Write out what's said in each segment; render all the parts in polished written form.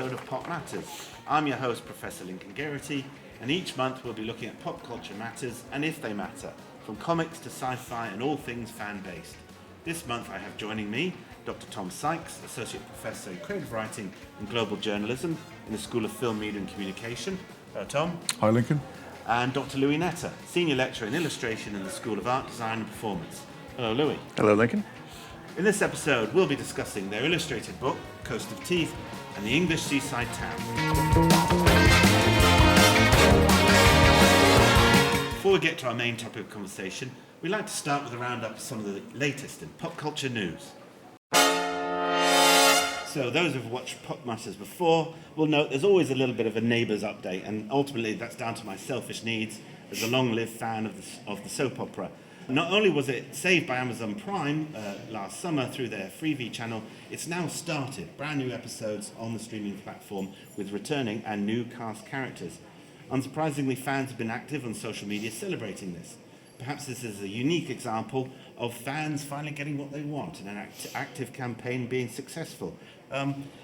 episode of Pop Matters. I'm your host, Professor Lincoln Geraghty, and each month we'll be looking at pop culture matters and if they matter, from comics to sci-fi and all things fan-based. This month I have joining me Dr. Tom Sykes, Associate Professor in Creative Writing and Global Journalism in the School of Film, Media and Communication. Hello, Tom. Hi, Lincoln. And Dr. Louis Netter, Senior Lecturer in Illustration in the School of Art, Design and Performance. Hello, Louis. Hello, Lincoln. In this episode, we'll be discussing their illustrated book, Coast of Teeth, and the English seaside town. Before we get to our main topic of conversation, we'd like to start with a roundup of some of the latest in pop culture news. So those who've watched Pop Matters before will note there's always a little bit of a Neighbours update, and ultimately that's down to my selfish needs as a long-lived fan of the soap opera. Not only was it saved by Amazon Prime last summer through their Freevee channel, it's now started brand new episodes on the streaming platform with returning and new cast characters. Unsurprisingly, fans have been active on social media celebrating this. Perhaps this is a unique example of fans finally getting what they want and an active campaign being successful.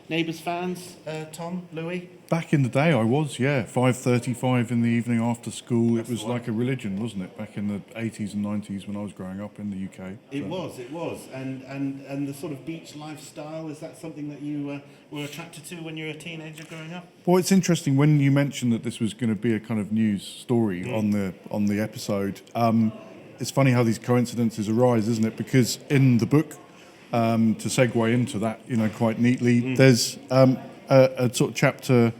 Neighbours fans, Tom, Louis? Back in the day I was, 5:35 in the evening after school. That's it was like a religion, wasn't it, back in the 80s and 90s when I was growing up in the UK. It was. And the sort of beach lifestyle, is that something that you were attracted to when you were a teenager growing up? Well, it's interesting when you mentioned that this was going to be a kind of news story on the episode. It's funny how these coincidences arise, isn't it? Because in the book, to segue into that, quite neatly, there's a sort of chapter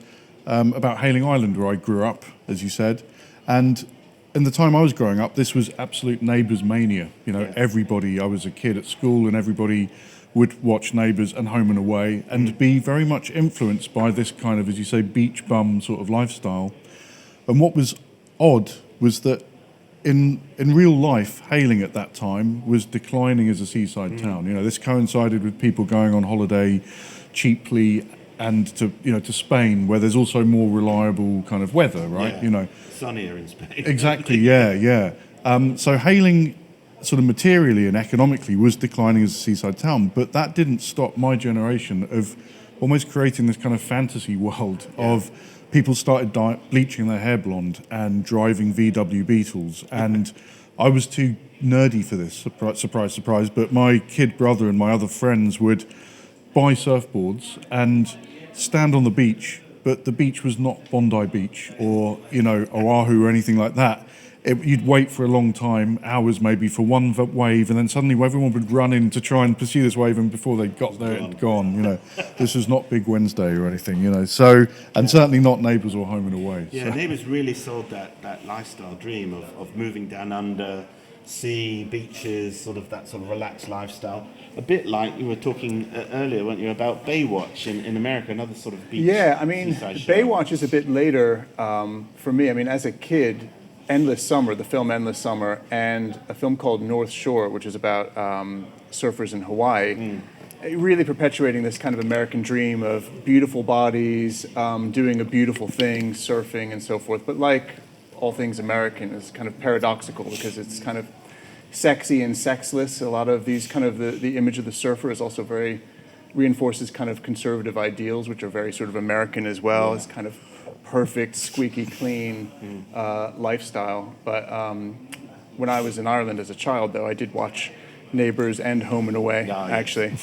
about Hayling Island where I grew up, as you said, and in the time I was growing up, this was absolute Neighbours mania. Everybody, I was a kid at school and everybody would watch Neighbours and Home and Away and be very much influenced by this kind of, as you say, beach bum sort of lifestyle. And what was odd was that in real life, Hayling at that time was declining as a seaside town. This coincided with people going on holiday cheaply and to Spain, where there's also more reliable kind of weather, right? Yeah. Sunnier in Spain. Exactly, yeah. So Hayling, sort of materially and economically, was declining as a seaside town, but that didn't stop my generation of almost creating this kind of fantasy world of people started bleaching their hair blonde and driving VW Beetles, and I was too nerdy for this, surprise, but my kid brother and my other friends would buy surfboards and stand on the beach, but the beach was not Bondi Beach or, Oahu or anything like that. You'd wait for a long time, hours maybe, for one wave, and then suddenly everyone would run in to try and pursue this wave, and before they got there, it'd gone. This was not Big Wednesday or anything, So, and certainly not Neighbours or Home and Away. Yeah, so. Neighbours really sold that lifestyle dream of moving down under, sea, beaches, sort of that sort of relaxed lifestyle. A bit like you were talking earlier, weren't you, about Baywatch in America, another sort of beach. Yeah, Baywatch is a bit later for me. As a kid, Endless Summer, the film Endless Summer, and a film called North Shore, which is about surfers in Hawaii, really perpetuating this kind of American dream of beautiful bodies, doing a beautiful thing, surfing and so forth. But like all things American, it's kind of paradoxical because it's kind of sexy and sexless. A lot of these kind of the image of the surfer is also reinforces kind of conservative ideals, which are very sort of American as well. Yeah. It's kind of perfect, squeaky clean lifestyle. But when I was in Ireland as a child, though, I did watch Neighbours and Home and Away, actually.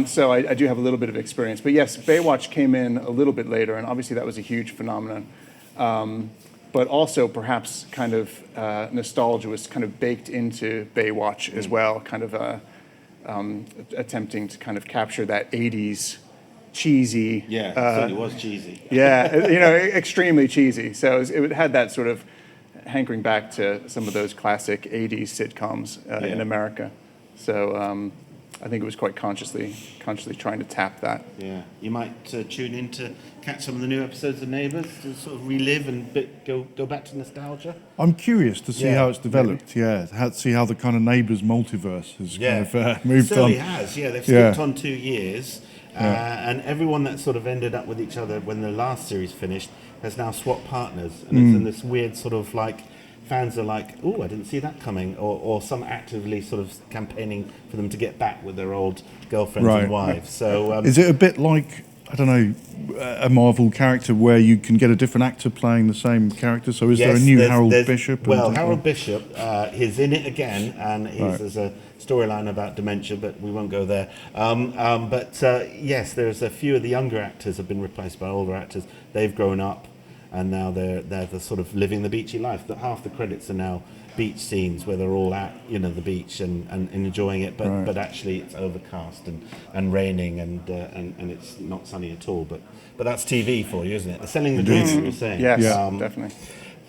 So I do have a little bit of experience. But yes, Baywatch came in a little bit later, and obviously that was a huge phenomenon. But also perhaps kind of nostalgia was kind of baked into Baywatch as well, kind of attempting to kind of capture that 80s cheesy. Yeah, it certainly was cheesy. Yeah, extremely cheesy. So it had that sort of hankering back to some of those classic 80s sitcoms in America. So I think it was quite consciously trying to tap that. Yeah, you might tune in to catch some of the new episodes of Neighbours to sort of relive and go back to nostalgia. I'm curious to see how it's developed. To see how the kind of Neighbours multiverse has kind of moved on. It certainly has. Yeah, they've skipped on 2 years. And everyone that sort of ended up with each other when the last series finished has now swapped partners, and it's in this weird sort of like fans are like, oh, I didn't see that coming, or some actively sort of campaigning for them to get back with their old girlfriends and wives. So is it a bit like I don't know, a Marvel character where you can get a different actor playing the same character? So is there a new Harold Bishop? Well, Harold Bishop, he's in it again, and there's a storyline about dementia, but we won't go there. Yes, there's a few of the younger actors have been replaced by older actors. They've grown up, and now they're the sort of living the beachy life. Half the credits are now beach scenes where they're all at the beach and enjoying it, but actually it's overcast and raining and it's not sunny at all. But that's TV for you, isn't it? They're selling the dream, you were saying. Yes, definitely.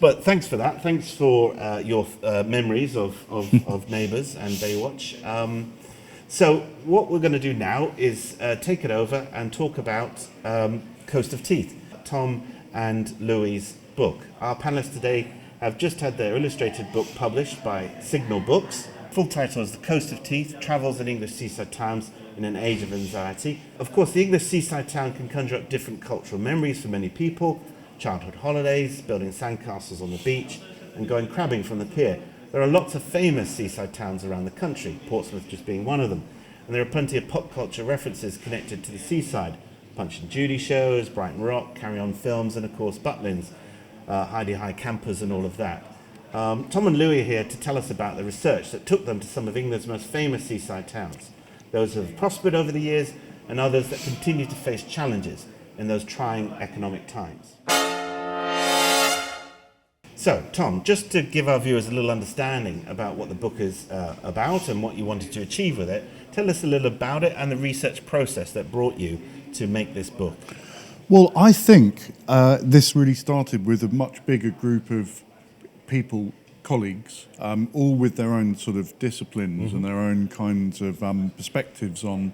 But thanks for that. Thanks for your memories of Neighbours and Baywatch. So what we're going to do now is take it over and talk about Coast of Teeth, Tom and Louis' book. Our panelists today have just had their illustrated book published by Signal Books. Full title is The Coast of Teeth, Travels in English Seaside Towns in an Age of Anxiety. Of course, the English seaside town can conjure up different cultural memories for many people: childhood holidays, building sandcastles on the beach, and going crabbing from the pier. There are lots of famous seaside towns around the country, Portsmouth just being one of them. And there are plenty of pop culture references connected to the seaside. Punch and Judy shows, Brighton Rock, Carry On films, and of course Butlins, Heidi High campers and all of that. Tom and Louis are here to tell us about the research that took them to some of England's most famous seaside towns. Those that have prospered over the years and others that continue to face challenges in those trying economic times. So, Tom, just to give our viewers a little understanding about what the book is about and what you wanted to achieve with it, tell us a little about it and the research process that brought you to make this book. Well, I think this really started with a much bigger group of people, colleagues, all with their own sort of disciplines and their own kinds of perspectives on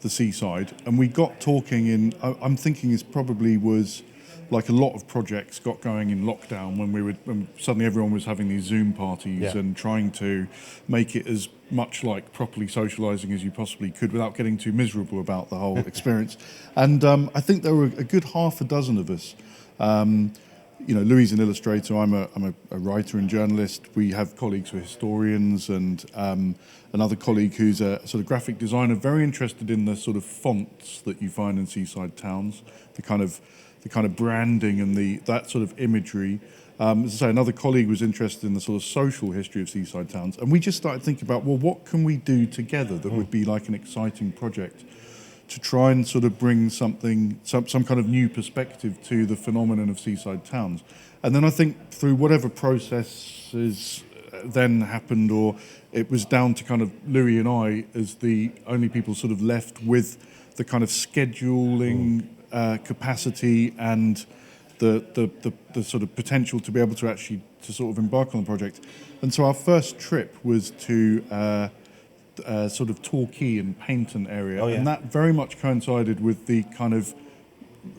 the seaside. And we got talking I'm thinking this probably was like a lot of projects got going in lockdown when suddenly everyone was having these Zoom parties and trying to make it as much like properly socialising as you possibly could without getting too miserable about the whole experience. And I think there were a good half a dozen of us. Louis is an illustrator, I'm a writer and journalist. We have colleagues who are historians and another colleague who's a sort of graphic designer, very interested in the sort of fonts that you find in seaside towns, the kind of branding and that sort of imagery. As I say, another colleague was interested in the sort of social history of seaside towns. And we just started thinking about, well, what can we do together that would be like an exciting project to try and sort of bring some kind of new perspective to the phenomenon of seaside towns. And then I think through whatever processes then happened, or it was down to kind of Louis and I as the only people sort of left with the kind of scheduling capacity and the sort of potential to be able to actually to sort of embark on the project. And so our first trip was to sort of Torquay and Paynton area, and that very much coincided with the kind of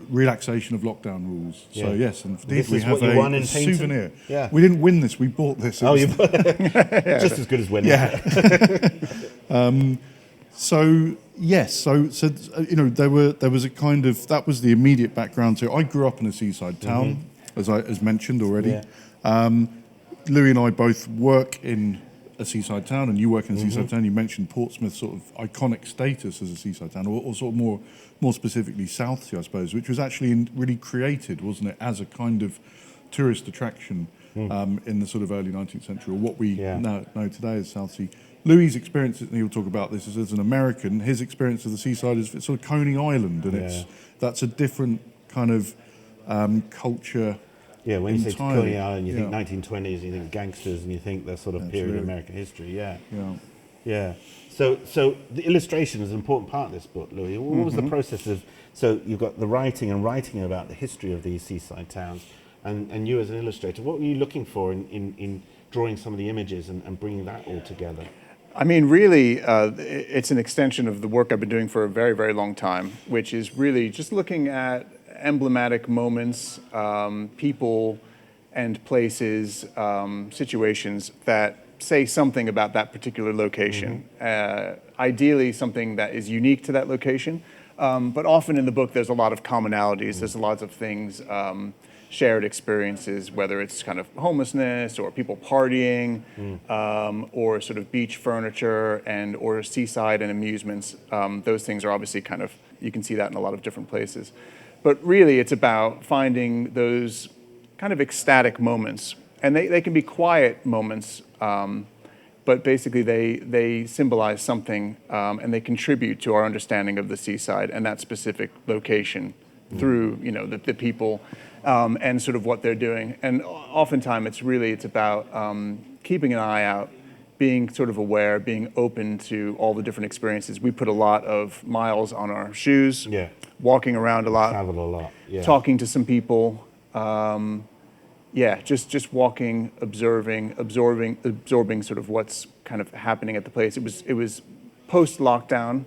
relaxation of lockdown rules. So yes, indeed we have a souvenir. Yeah. We didn't win this, we bought this. You bought it. Just as good as winning. Yeah. So there was a kind of, that was the immediate background. So I grew up in a seaside town, as mentioned already. Louis and I both work in a seaside town, and you work in a seaside town. You mentioned Portsmouth's sort of iconic status as a seaside town, or sort of more specifically Southsea, I suppose, which was actually really created, wasn't it, as a kind of tourist attraction in the sort of early 19th century, or what we now know today as Southsea. Louis' experience, and he'll talk about this, is as an American, his experience of the seaside is sort of Coney Island, and that's a different kind of culture. Yeah, when you say Coney Island, you think 1920s, you think gangsters, and you think that sort of period of American history. Yeah. So the illustration is an important part of this book, Louis. What was the process of? So you've got the writing about the history of these seaside towns, and you as an illustrator, what were you looking for in drawing some of the images and bringing that all together? I mean, really, it's an extension of the work I've been doing for a very, very long time, which is really just looking at emblematic moments, people and places, situations that say something about that particular location. Ideally, something that is unique to that location. But often in the book, there's a lot of commonalities. There's a lot of things shared experiences, whether it's kind of homelessness or people partying, or sort of beach furniture and or seaside and amusements. Those things are obviously kind of, you can see that in a lot of different places. But really it's about finding those kind of ecstatic moments. And they can be quiet moments, but basically they symbolize something, and they contribute to our understanding of the seaside and that specific location through, you know, the people, and sort of what they're doing. And oftentimes it's about keeping an eye out, being sort of aware, being open to all the different experiences. We put a lot of miles on our shoes, walking around a lot, Travel a lot, talking to some people. Just walking, absorbing sort of what's kind of happening at the place. It was post-lockdown,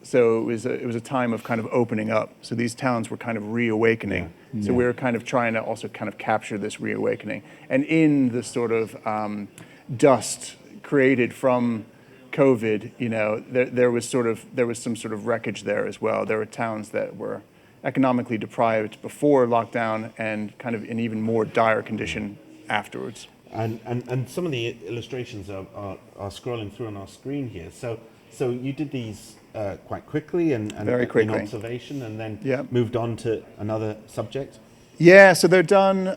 so it was a time of kind of opening up. So these towns were kind of reawakening. So we were kind of trying to also kind of capture this reawakening. And in the sort of dust created from COVID, you know, there was some sort of wreckage there as well. There were towns that were economically deprived before lockdown and kind of in even more dire condition afterwards. And some of the illustrations are scrolling through on our screen here. So you did these quite quickly and very quickly in observation, and then moved on to another subject. Yeah, so they're done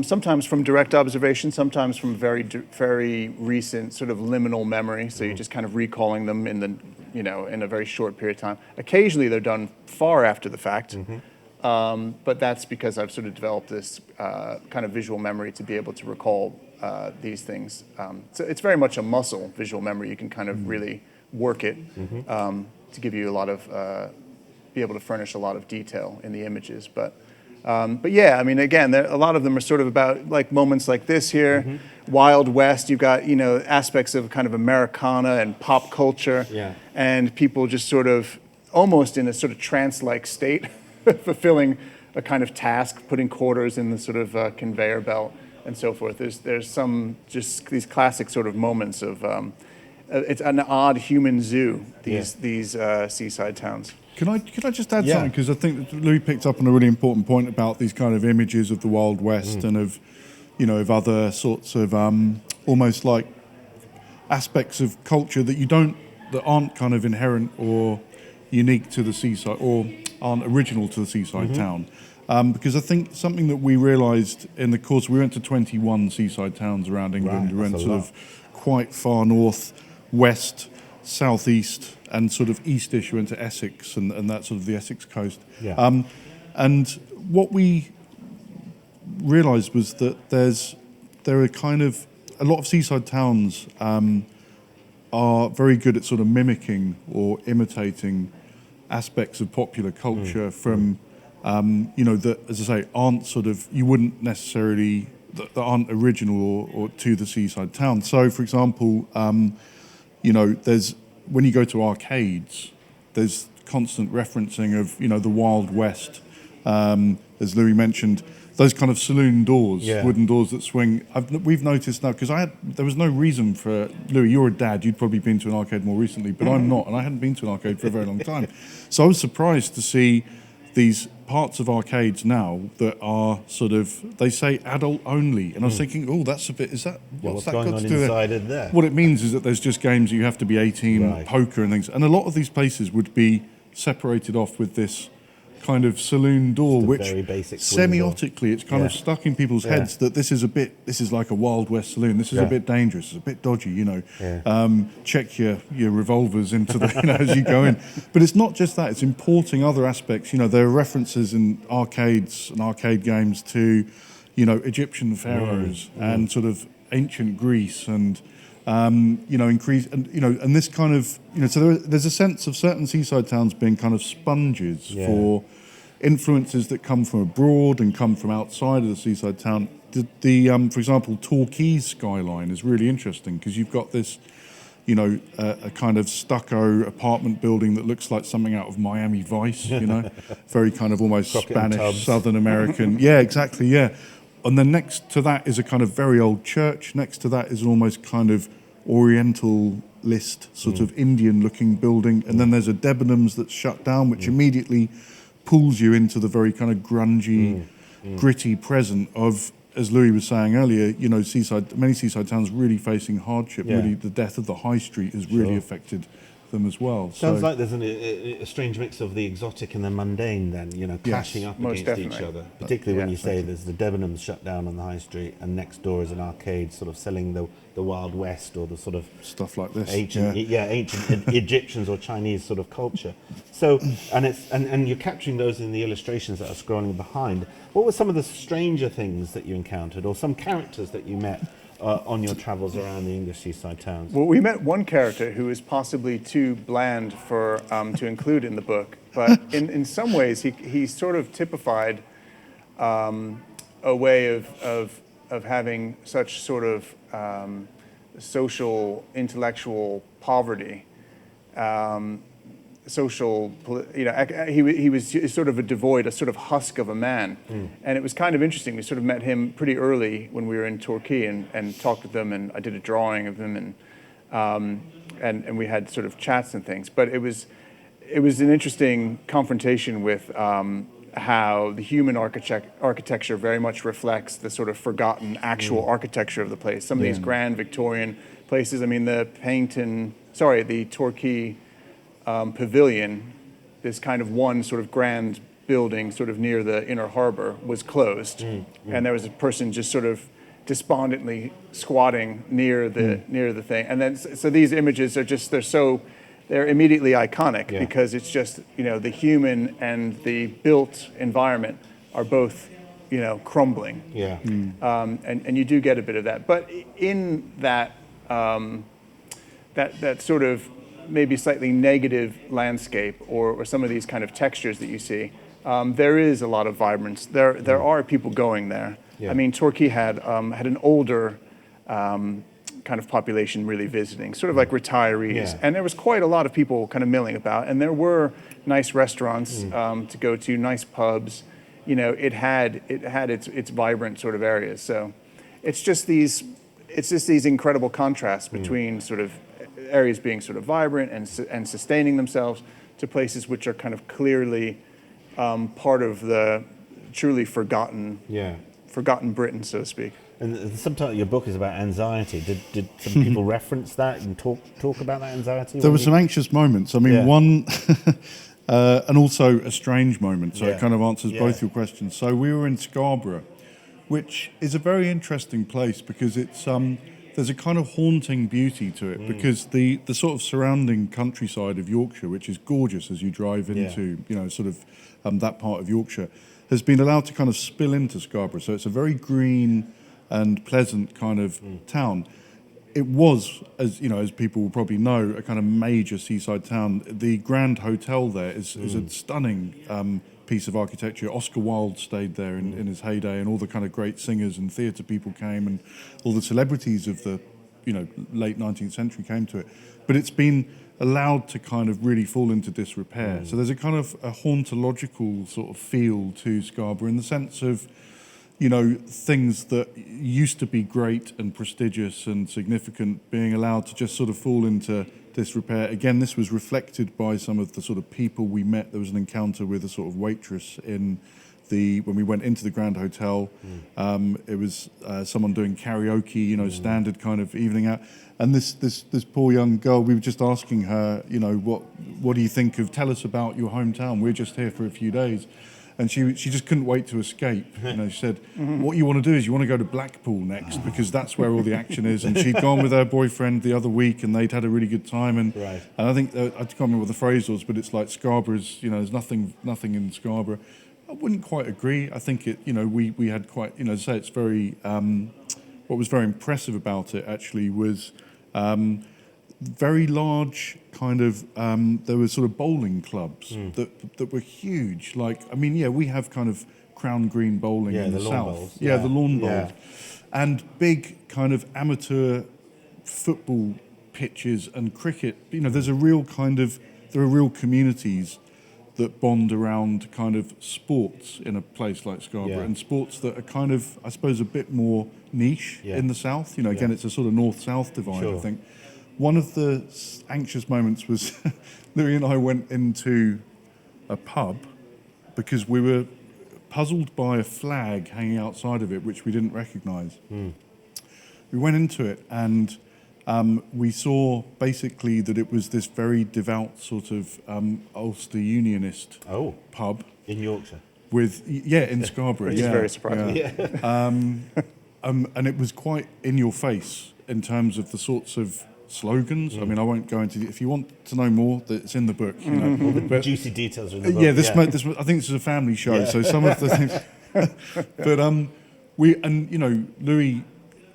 sometimes from direct observation, sometimes from very recent sort of liminal memory. So you're just kind of recalling them in a very short period of time. Occasionally they're done far after the fact, but that's because I've sort of developed this kind of visual memory to be able to recall these things. So it's very much a muscle, visual memory. You can kind of really work it to give you a lot of, be able to furnish a lot of detail in the images. But yeah, I mean, again, a lot of them are sort of about like moments like this here, Wild West. You've got, you know, aspects of kind of Americana and pop culture, and people just sort of almost in a sort of trance-like state, fulfilling a kind of task, putting quarters in the sort of conveyor belt and so forth. There's some just these classic sort of moments of it's an odd human zoo. These seaside towns. Can I just add something? Because I think that Louis picked up on a really important point about these kind of images of the Wild West and of, you know, of other sorts of almost like aspects of culture that aren't kind of inherent or unique to the seaside or aren't original to the seaside town. Because I think something that we realised in the course, we went to 21 seaside towns around England. We went sort of quite far north, west, southeast, and sort of eastish. We went to Essex and that sort of the Essex coast. And what we realised was that there are kind of a lot of seaside towns are very good at sort of mimicking or imitating aspects of popular culture from you know, that, as I say, aren't sort of, you wouldn't necessarily, that aren't original or to the seaside town. So, for example, you know, when you go to arcades, there's constant referencing of, you know, the Wild West, as Louis mentioned, those kind of saloon doors, wooden doors that swing. We've noticed now, because there was no reason for, Louis, you're a dad, you'd probably been to an arcade more recently, but I'm not, and I hadn't been to an arcade for a very long time. So I was surprised to see these parts of arcades now that are sort of, they say adult only, and I was thinking, oh, that's a bit, is that, what's that going got on to do inside in there? What it means is that there's just games that you have to be 18, poker and things, and a lot of these places would be separated off with this kind of saloon door, which very basic semiotically it's kind of stuck in people's heads that this is like a Wild West saloon, this is a bit dangerous, it's a bit dodgy, you know. Check your revolvers into the, you know, as you go in. But it's not just that, it's importing other aspects. You know, there are references in arcades and arcade games to, you know, Egyptian pharaohs and sort of ancient Greece and you know, and this kind of, you know, so there's a sense of certain seaside towns being kind of sponges for influences that come from abroad and come from outside of the seaside town. For example, Torquay's skyline is really interesting because you've got this, you know, a kind of stucco apartment building that looks like something out of Miami Vice, you know, very kind of almost Spanish, Southern American. Yeah, exactly, yeah. And then next to that is a kind of very old church. Next to that is an almost kind of Orientalist, sort of Indian-looking building. And then there's a Debenhams that's shut down, which immediately pulls you into the very kind of grungy gritty present of, as Louis was saying earlier, you know, many seaside towns really facing hardship. Yeah. Really, the death of the high street has really affected them as well. Sounds like there's a strange mix of the exotic and the mundane then, you know, clashing up most against each definitely. other. Particularly when you say there's the Debenhams shut down on the high street and next door is an arcade sort of selling the Wild West or the sort of stuff like this. ancient Egyptians or Chinese sort of culture. So, and you're capturing those in the illustrations that are scrolling behind. What were some of the stranger things that you encountered or some characters that you met on your travels around the English seaside towns? Well, we met one character who is possibly too bland for to include in the book, but in some ways he sort of typified a way of having such sort of social, intellectual poverty, he was sort of a sort of husk of a man. And it was kind of interesting. We sort of met him pretty early when we were in Torquay and talked with them, and I did a drawing of him, and we had sort of chats and things. But it was an interesting confrontation with how the human architecture very much reflects the sort of forgotten actual architecture of the place. Some of these grand Victorian places, I mean, the Torquay Pavilion, this kind of one sort of grand building sort of near the inner harbor, was closed. And there was a person just sort of despondently squatting near the thing. And then, so these images are just, they're immediately iconic because it's just, you know, the human and the built environment are both, you know, crumbling. Yeah. And you do get a bit of that. But in that, that sort of maybe slightly negative landscape or some of these kind of textures that you see, there is a lot of vibrance. There are people going there. Yeah. I mean, Torquay had an older kind of population really visiting, sort of like retirees. And there was quite a lot of people kind of milling about, and there were nice restaurants to go to, nice pubs. You know, it had its vibrant sort of areas. So it's just these incredible contrasts between sort of areas being sort of vibrant and sustaining themselves to places which are kind of clearly part of the truly forgotten Britain, so to speak. And the subtitle of your book is about anxiety. Did some people reference that and talk about that anxiety? There were some anxious moments. I mean, one, and also a strange moment. So it kind of answers both your questions. So we were in Scarborough, which is a very interesting place because it's there's a kind of haunting beauty to it because the sort of surrounding countryside of Yorkshire, which is gorgeous as you drive into, you know, sort of that part of Yorkshire, has been allowed to kind of spill into Scarborough. So it's a very green and pleasant kind of town. It was, as you know, as people will probably know, a kind of major seaside town. The Grand Hotel there is a stunning piece of architecture. Oscar Wilde stayed there in his heyday, and all the kind of great singers and theatre people came, and all the celebrities of the, you know, late 19th century came to it. But it's been allowed to kind of really fall into disrepair. So there's a kind of a hauntological sort of feel to Scarborough in the sense of, you know, things that used to be great and prestigious and significant being allowed to just sort of fall into disrepair. Again, this was reflected by some of the sort of people we met. There was an encounter with a sort of waitress when we went into the Grand Hotel. It was someone doing karaoke, you know, standard kind of evening out. And this poor young girl, we were just asking her, you know, what do you think tell us about your hometown? We're just here for a few days. And she just couldn't wait to escape. You know, she said, what you want to do is you want to go to Blackpool next because that's where all the action is. And she'd gone with her boyfriend the other week and they'd had a really good time. And I think, I can't remember what the phrase was, but it's like Scarborough's, you know, there's nothing in Scarborough. I wouldn't quite agree. I think it, you know, we had quite, you know, to say it's very, what was very impressive about it actually was very large kind of, there were sort of bowling clubs that were huge. Like, I mean, we have kind of Crown Green bowling in the south. Bowls. The lawn bowls. And big kind of amateur football pitches and cricket. You know, there are real communities that bond around kind of sports in a place like Scarborough, and sports that are kind of, I suppose, a bit more niche in the south. You know, again, it's a sort of north-south divide, I think. One of the anxious moments was Louis and I went into a pub because we were puzzled by a flag hanging outside of it, which we didn't recognise. We went into it and we saw basically that it was this very devout sort of Ulster Unionist pub. In Yorkshire. In Scarborough. Which is very surprising. Yeah. And it was quite in your face in terms of the sorts of slogans. I mean, I won't go into. If you want to know more, it's in the book. You know, All the juicy details are in the book. This I think this is a family show, so some of the things. But Louis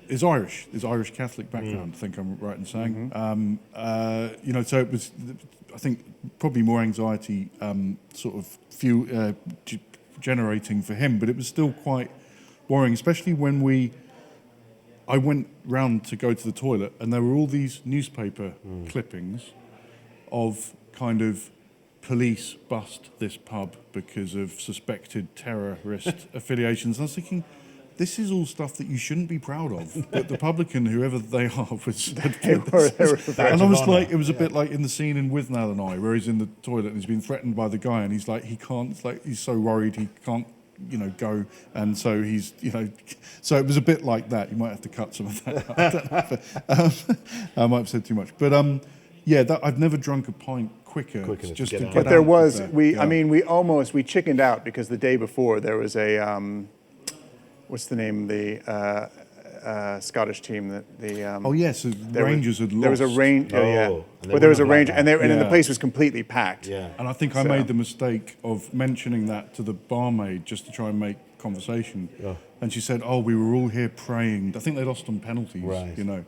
is Irish. Is Irish Catholic background. I think I'm right in saying. So it was. I think probably more anxiety, sort of generating for him, but it was still quite worrying, especially when I went round to go to the toilet and there were all these newspaper clippings of kind of police bust this pub because of suspected terrorist affiliations. And I was thinking, this is all stuff that you shouldn't be proud of. But the publican, whoever they are, and I was like, it was a bit like in the scene in With Nell and I, where he's in the toilet and he's been threatened by the guy, and he's like, he's so worried he can't, go, and so he's, so it was a bit like that. You might have to cut some of that out. I don't know if I might have said too much, but I've never drunk a pint quicker just to get out. But there was, we chickened out because the day before there was a, what's the name, the Scottish team that the Rangers had lost. There was a range, but there was a range, and then the place was completely packed. Yeah, and I think I made the mistake of mentioning that to the barmaid just to try and make conversation. Yeah. And she said, "Oh, we were all here praying." I think they lost on penalties. Right.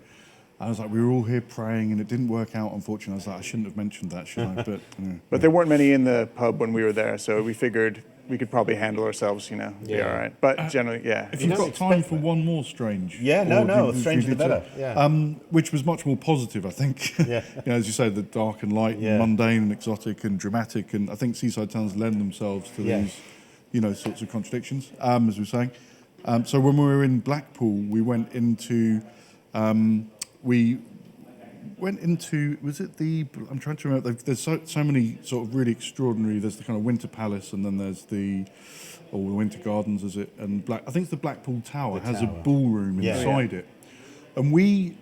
I was like, we were all here praying, and it didn't work out, unfortunately. I was like, I shouldn't have mentioned that, should I? But there weren't many in the pub when we were there, so we figured we could probably handle ourselves, be all right. But generally, If you've got time for one more strange. Yeah, stranger the better. Yeah. Which was much more positive, I think. Yeah. As you say, the dark and light, and mundane and exotic and dramatic, and I think seaside towns lend themselves to these, sorts of contradictions, as we were saying. So when we were in Blackpool, we went into... was it I'm trying to remember, there's so many sort of really extraordinary, there's the kind of Winter Palace, and then there's the Winter Gardens, is it? And I think it's the Blackpool Tower, has a ballroom inside it. And we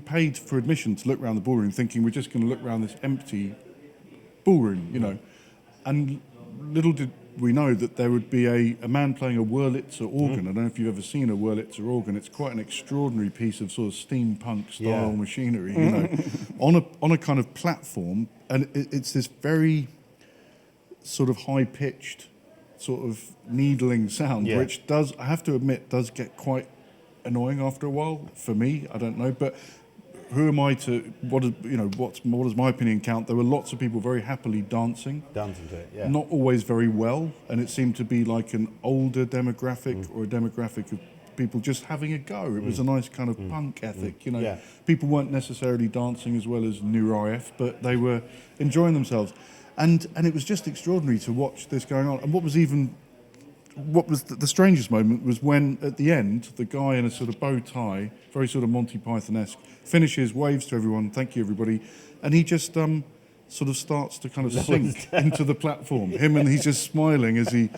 paid for admission to look around the ballroom, thinking we're just going to look around this empty ballroom, and little did we know that there would be a man playing a Wurlitzer organ. I don't know if you've ever seen a Wurlitzer organ. It's quite an extraordinary piece of sort of steampunk style machinery, on a kind of platform, and it's this very sort of high pitched, sort of needling sound, which does, I have to admit, does get quite annoying after a while for me. I don't know, but who am I to? What does my opinion count? There were lots of people very happily dancing to it. Yeah. Not always very well, and it seemed to be like an older demographic or a demographic of people just having a go. It was a nice kind of punk ethic, People weren't necessarily dancing as well as New RF, but they were enjoying themselves, and it was just extraordinary to watch this going on. And what was the strangest moment was when, at the end, the guy in a sort of bow tie, very sort of Monty Python-esque, finishes, waves to everyone, thank you, everybody, and he just sort of starts to kind of sink into the platform. And he's just smiling as he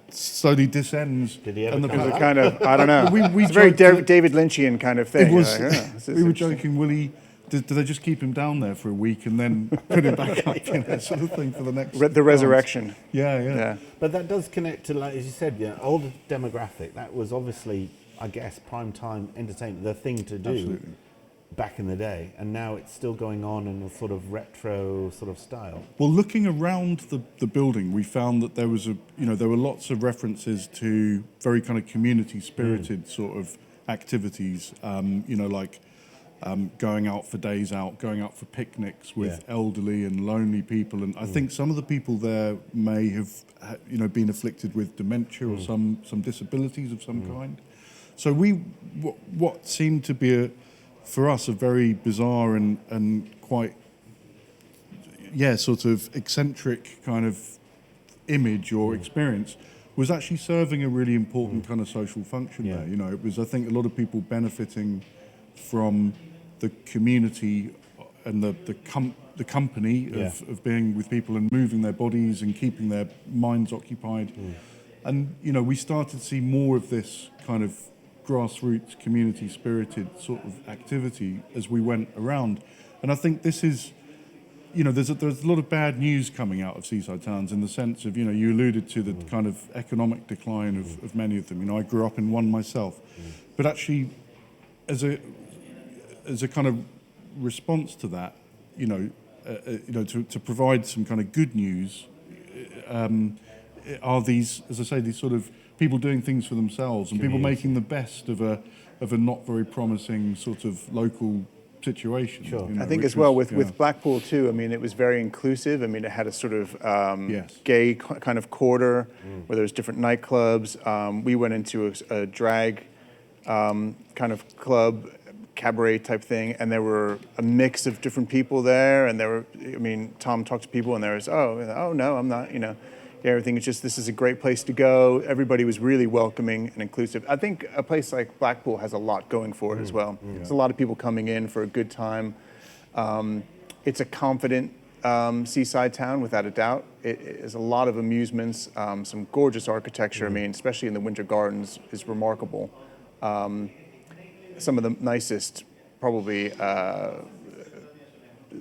slowly descends. Did he ever it was a kind of, I don't know, it's a very David Lynchian kind of thing. It was, we were joking, will he... Do they just keep him down there for a week and then put him back up, sort of thing for the next... The resurrection. Yeah. But that does connect to, like, as you said, older demographic. That was obviously, I guess, prime time entertainment, the thing to do back in the day. And now it's still going on in a sort of retro sort of style. Well, looking around the building, we found that there were lots of references to very kind of community-spirited sort of activities, like... going out for days out, going out for picnics with elderly and lonely people, and I think some of the people there may have, been afflicted with dementia or some disabilities of some kind. So what seemed to be for us a very bizarre and quite, sort of eccentric kind of image or experience was actually serving a really important kind of social function there. It was, I think, a lot of people benefiting from the community and the company of being with people and moving their bodies and keeping their minds occupied. And, you know, we started to see more of this kind of grassroots, community-spirited sort of activity as we went around. And I think this is, you know, there's a lot of bad news coming out of seaside towns in the sense of, you know, you alluded to the kind of economic decline of many of them. You know, I grew up in one myself. But actually, as a kind of response to that, to provide some kind of good news, are these, as I say, these sort of people doing things for themselves and people making the best of a not very promising sort of local situation. Sure. You know, I think which as well was, with Blackpool too. I mean, it was very inclusive. I mean, it had a sort of Yes. gay kind of quarter where there was different nightclubs. We went into a drag kind of club, cabaret type thing, and there were a mix of different people there. And there were, I mean, Tom talked to people, and there was, oh no, I'm not, you know. Everything is just, this is a great place to go. Everybody was really welcoming and inclusive. I think a place like Blackpool has a lot going for it as well. There's a lot of people coming in for a good time. It's a confident seaside town, without a doubt. It is a lot of amusements, some gorgeous architecture. I mean, especially in the Winter Gardens is remarkable. Some of the nicest, probably,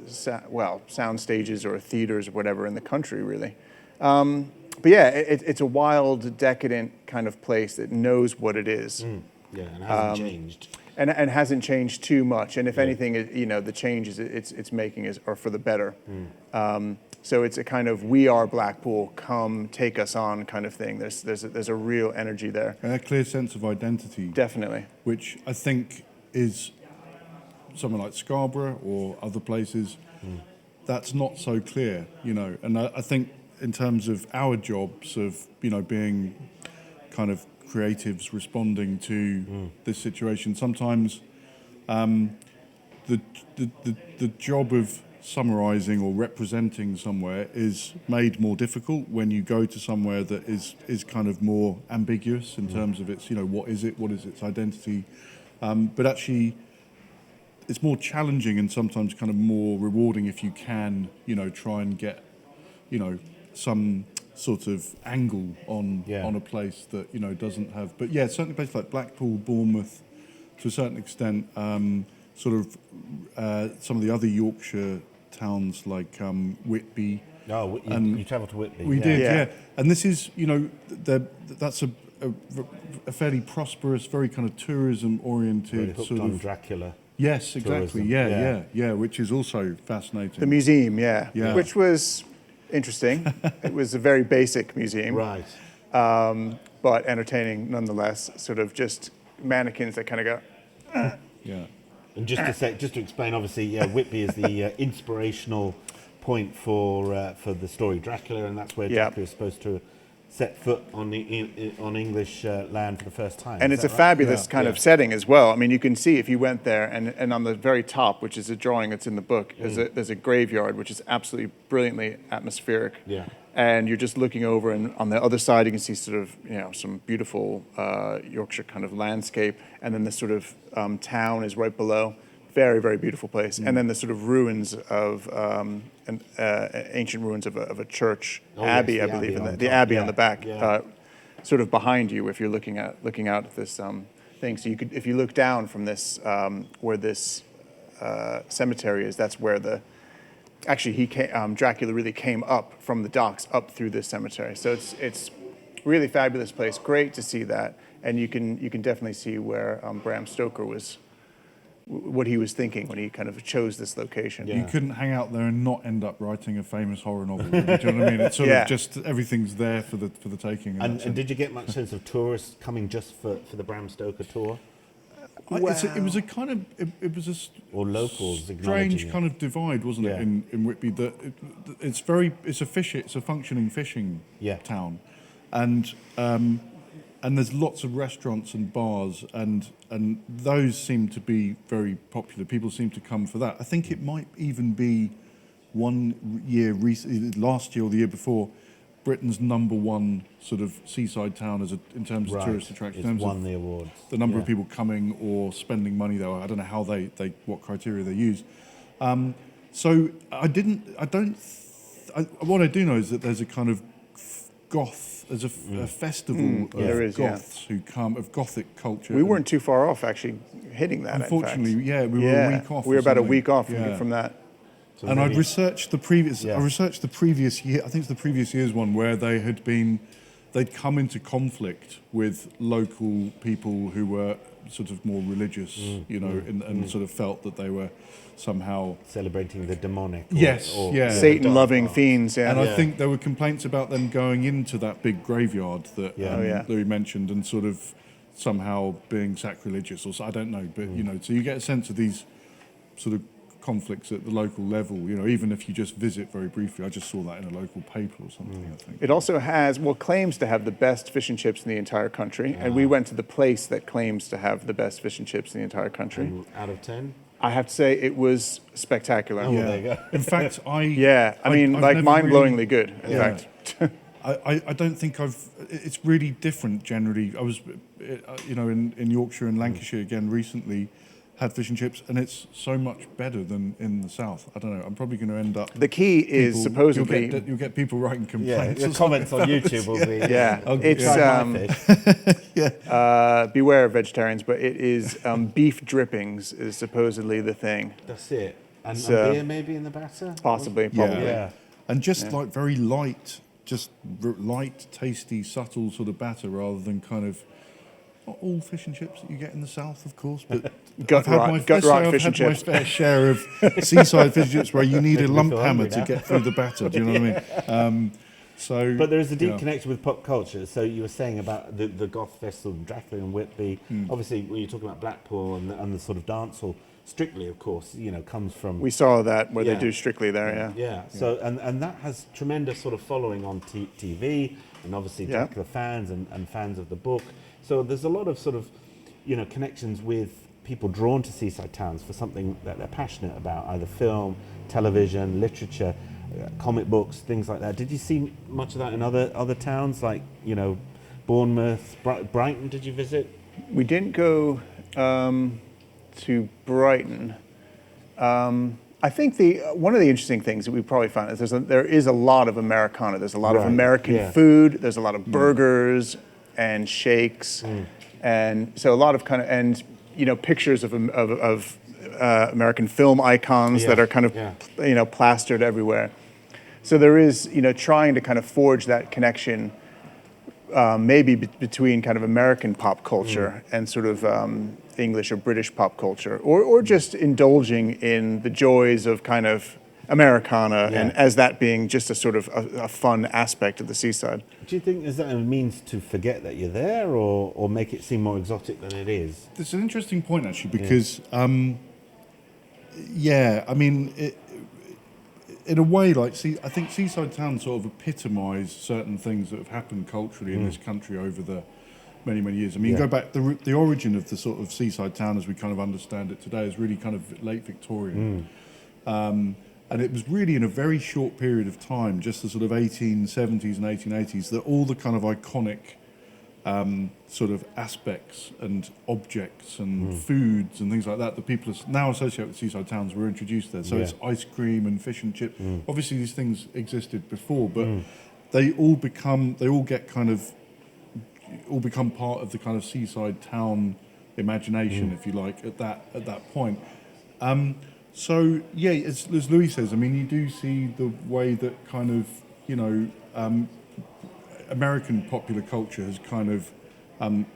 sound stages or theaters or whatever in the country, really. But yeah, it's a wild, decadent kind of place that knows what it is. Yeah, and hasn't changed. And hasn't changed too much. And if anything, you know, the changes it's making are for the better. So it's a kind of, we are Blackpool, come take us on kind of thing. There's a real energy there. And a clear sense of identity. Definitely. Which I think is somewhere like Scarborough or other places, that's not so clear, you know. And I think in terms of our jobs of, you know, being kind of creatives responding to this situation, sometimes the job of summarising or representing somewhere is made more difficult when you go to somewhere that is kind of more ambiguous in terms of its, you know, what is its identity, but actually it's more challenging and sometimes kind of more rewarding if you can, you know, try and get, you know, some sort of angle on a place that, you know, doesn't have. But yeah, certainly places like Blackpool, Bournemouth, to a certain extent, some of the other Yorkshire towns like Whitby. Oh, you travelled to Whitby. We did, yeah. And this is, you know, that's a fairly prosperous, very kind of tourism-oriented Hooked sort on of Dracula. Yes, exactly. Tourism. Yeah, which is also fascinating. The museum, Yeah. which was interesting. It was a very basic museum. Right. But entertaining nonetheless, sort of just mannequins that kind of go, Yeah. And just to explain, obviously, Whitby is the inspirational point for the story Dracula, and that's where Dracula is supposed to set foot on English land for the first time. And it's a fabulous kind of setting as well. I mean, you can see if you went there, and on the very top, which is a drawing that's in the book, there's a graveyard which is absolutely brilliantly atmospheric. Yeah. And you're just looking over, and on the other side you can see sort of, you know, some beautiful Yorkshire kind of landscape, and then the sort of town is right below. Very, very beautiful place. And then the sort of ruins of ancient ruins of a church, abbey, I believe, and the abbey on the back, sort of behind you if you're looking out at this thing. So you could, if you look down from this, where this cemetery is, that's where Dracula really came up from the docks up through this cemetery. So it's really fabulous place. Great to see that, and you can definitely see where Bram Stoker what he was thinking when he kind of chose this location. You couldn't hang out there and not end up writing a famous horror novel. Do you know what I mean? It's sort of just everything's there for the taking. And did you get much sense of tourists coming just for the Bram Stoker tour? It was a kind of it was a or locals strange kind of divide, wasn't it, in Whitby? That it's a functioning fishing town, and there's lots of restaurants and bars, and those seem to be very popular. People seem to come for that. I think it might even be last year or the year before, Britain's #1 sort of seaside town in terms of tourist attraction. It's won the awards. The number of people coming or spending money there. I don't know how what criteria they use. So what I do know is that there's a kind of goth, there's a festival of there is, yeah. goths who come, of Gothic culture. We weren't too far off actually hitting that. Unfortunately, in fact. yeah, we were a week off. We were or about a something. week off Yeah. from that. So And I'd maybe- researched the previous. Yeah. I researched the previous year. I think it's the previous year's one where they'd come into conflict with local people who were sort of more religious, and sort of felt that they were somehow. celebrating the demonic. Yes, yeah. Satan-loving dark fiends, yeah. And I think there were complaints about them going into that big graveyard that Louis mentioned and sort of somehow being sacrilegious, or I don't know, but so you get a sense of these sort of conflicts at the local level. Even if you just visit very briefly, I just saw that in a local paper or something. I think It also claims to have the best fish and chips in the entire country, and we went to the place that claims to have the best fish and chips in the entire country. Out of 10? I have to say it was spectacular. Oh, there you go. in fact, I mean, I've like never mind-blowingly good. In Yeah. fact, I don't think it's really different generally. I was, in Yorkshire and Lancashire again recently, had fish and chips, and it's so much better than in the south. I don't know. I'm probably going to end up. the key is supposedly. you'll get people writing Yeah, complaints. the comments on YouTube will be. It's Try my fish. beware of vegetarians, but it is beef drippings is supposedly the thing. That's it. And So- beer maybe in the batter? Possibly, probably. Yeah. And just like very light, light, tasty, subtle sort of batter, rather than kind of. Not all fish and chips that you get in the south, of course, but Gut rot fish and I've had my chips. fair share of seaside fish and chips where you need a lump feel hammer hungry to now. get through the batter. Do you know what I mean? But there is a deep yeah. connection with pop culture. So you were saying about the Goth Festival, Dracula and Whitby. Obviously, when you're talking about Blackpool and the sort of dance hall, Strictly, of course, comes from. We saw that where Yeah. they do Strictly there, yeah. Yeah. So and that has tremendous sort of following on TV, and obviously Yeah. Dracula fans and fans of the book. So there's a lot of sort of connections with people drawn to seaside towns for something that they're passionate about, either film, television, literature, comic books, things like that. Did you see much of that in other towns like Bournemouth, Brighton? Did you visit? We didn't go to Brighton. I think one of the interesting things that we probably found is there is a lot of Americana. There's a lot of Right, American yeah. food. There's a lot of burgers and shakes, and so a lot of pictures of American film icons that are kind of plastered everywhere. So there is trying to kind of forge that connection. Maybe between kind of American pop culture and sort of English or British pop culture, or just indulging in the joys of kind of Americana, and as that being just a sort of a fun aspect of the seaside. Do you think is that a means to forget that you're there, or make it seem more exotic than it is? It's an interesting point actually because, I mean, in a way, I think seaside towns sort of epitomise certain things that have happened culturally in this country over the many, many years. I mean, you go back, the origin of the sort of seaside town as we kind of understand it today is really kind of late Victorian. And it was really in a very short period of time, just the sort of 1870s and 1880s, that all the kind of iconic sort of aspects and objects and foods and things like that people now associate with seaside towns were introduced there. So it's ice cream and fish and chips. Obviously these things existed before, but they all become part of the kind of seaside town imagination, if you like, at that point. So yeah, as Louis says, I mean, you do see the way that kind of American popular culture has kind of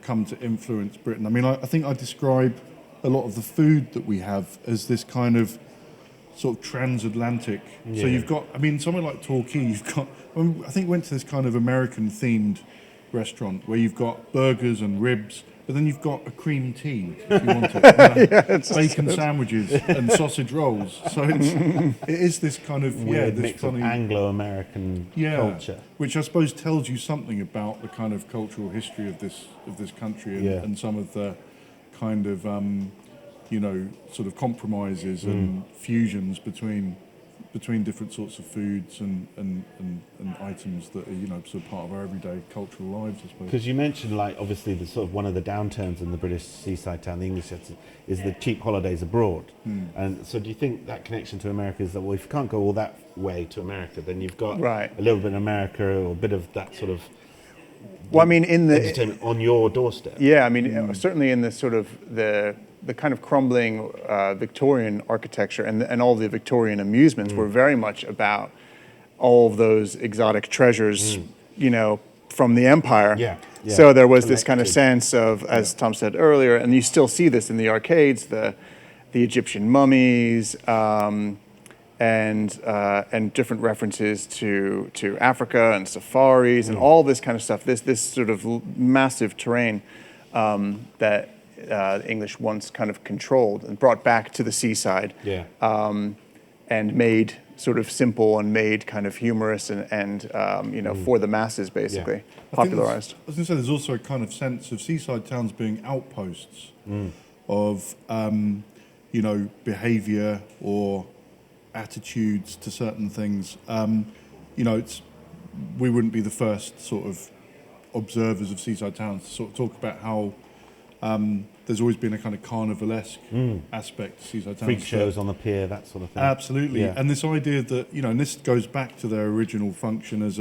come to influence Britain. I mean, I think I describe a lot of the food that we have as this kind of sort of transatlantic. So you've got, I mean, somewhere like Torquay, you've got, I think we went to this kind of American-themed restaurant where you've got burgers and ribs, but then you've got a cream tea if you want it. Bacon sandwiches and sausage rolls. So it is this kind of Weird this mix funny of Anglo-American culture. which I suppose tells you something about the kind of cultural history of this country and some of the kind of sort of compromises and fusions between between different sorts of foods and items that are, sort of part of our everyday cultural lives, I suppose. Because you mentioned, like, obviously the sort of one of the downturns in the British seaside town, the English setting, is the cheap holidays abroad. And so do you think that connection to America is that, well, if you can't go all that way to America, then you've got Right. a little bit in America or a bit of that sort of Well, I mean, in the entertainment on your doorstep? yeah, I mean, certainly in the sort of the kind of crumbling Victorian architecture and all the Victorian amusements were very much about all of those exotic treasures, from the empire. Yeah, yeah. So there was this kind of Collected. sense of, as Tom said earlier, and you still see this in the arcades, the Egyptian mummies, and different references to Africa and safaris and all this kind of stuff. This sort of massive terrain that the English once kind of controlled and brought back to the seaside, Yeah. and made sort of simple and made kind of humorous and for the masses basically, I think popularized. I was going to say there's also a kind of sense of seaside towns being outposts of behaviour or attitudes to certain things. We wouldn't be the first sort of observers of seaside towns to sort of talk about how there's always been a kind of carnivalesque aspect to seaside towns. Freak shows on the pier, that sort of thing. Absolutely, Yeah. and this idea that and this goes back to their original function as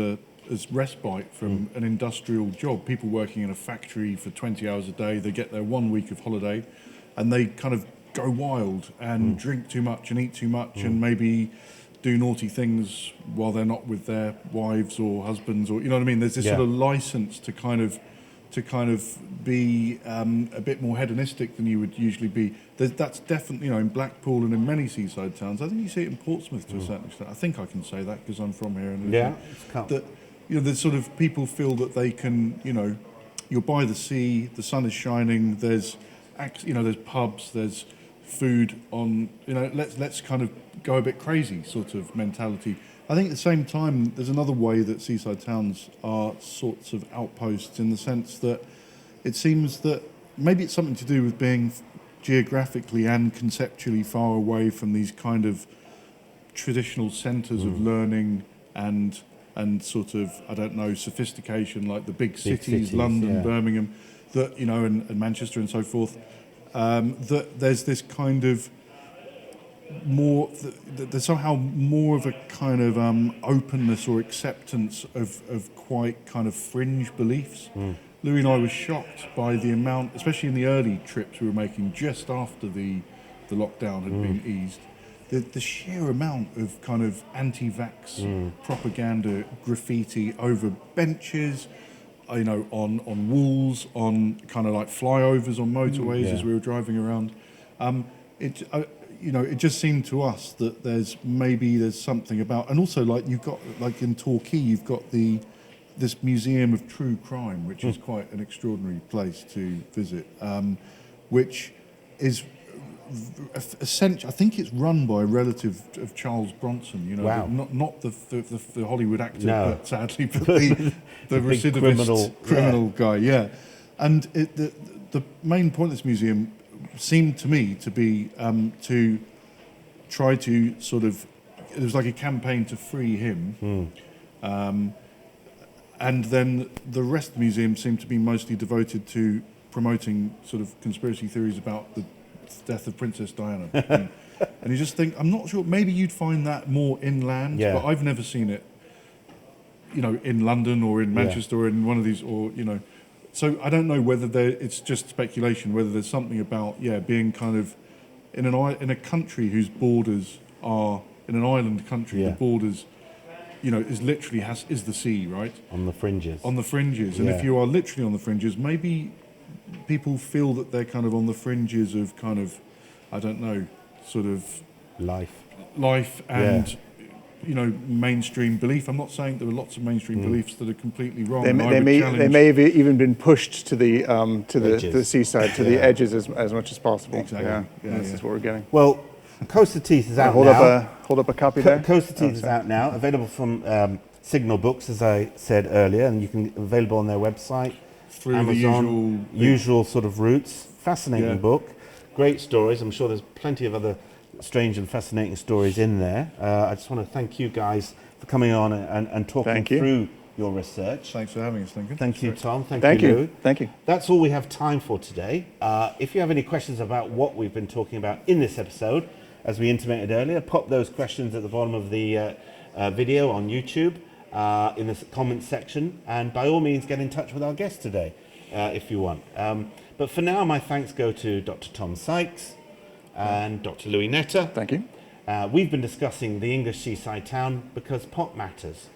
respite from an industrial job. People working in a factory for 20 hours a day, they get their 1 week of holiday, and they kind of go wild and drink too much and eat too much and maybe do naughty things while they're not with their wives or husbands, or what I mean. There's this sort of license to kind of be a bit more hedonistic than you would usually be. That's definitely, in Blackpool and in many seaside towns. I think you see it in Portsmouth to a certain extent. I think I can say that because I'm from here. And that there's sort of people feel that they can, you're by the sea, the sun is shining. There's pubs, there's food on. Let's kind of go a bit crazy sort of mentality. I think at the same time, there's another way that seaside towns are sorts of outposts in the sense that it seems that maybe it's something to do with being geographically and conceptually far away from these kind of traditional centres of learning and sort of, I don't know, sophistication, like the big cities, London, Birmingham, that and Manchester and so forth. That there's this kind of more, there's somehow more of a kind of openness or acceptance of quite kind of fringe beliefs. Louis and I were shocked by the amount, especially in the early trips we were making just after the lockdown had been eased, the sheer amount of kind of anti-vax propaganda, graffiti over benches, on walls, on kind of like flyovers on motorways as we were driving around. It just seemed to us that there's something about, and also like you've got, like in Torquay, you've got this museum of true crime, which is quite an extraordinary place to visit, which is essentially, I think it's run by a relative of Charles Bronson. Wow. not the Hollywood actor, No. but sadly, but the big recidivist criminal guy, And the main point of this museum seemed to me to be to try to sort of, it was like a campaign to free him, and then the rest of the museum seemed to be mostly devoted to promoting sort of conspiracy theories about the death of Princess Diana. And you just think, I'm not sure, maybe you'd find that more inland, but I've never seen it, in London or in Manchester or in one of these, or, so I don't know whether it's just speculation, whether there's something about, being kind of in a country whose borders are, in an island country, the borders, is literally is the sea, right? On the fringes. On the fringes. And if you are literally on the fringes, maybe people feel that they're kind of on the fringes of kind of, I don't know, sort of life and mainstream belief. I'm not saying there are lots of mainstream beliefs that are completely wrong. They may have even been pushed to the seaside, to the edges as much as possible. Exactly. This is what we're getting. Well, Coaster Teeth is out hold now. Hold up a copy there. Coaster Teeth is out now, available from Signal Books, as I said earlier, and you can available on their website. Through Amazon, the usual sort of routes. Fascinating book, great stories. I'm sure there's plenty of other strange and fascinating stories in there. I just want to thank you guys for coming on and talking Thank you. through your research. Thanks for having us, Lincoln. Thank you, Tom. Thank you, you. Lou. Thank you. That's all we have time for today. If you have any questions about what we've been talking about in this episode, as we intimated earlier, pop those questions at the bottom of the video on YouTube in the comments section, and by all means get in touch with our guest today if you want. But for now, my thanks go to Dr. Tom Sykes and Dr. Louis Netter. Thank you. We've been discussing the English seaside town because pop matters.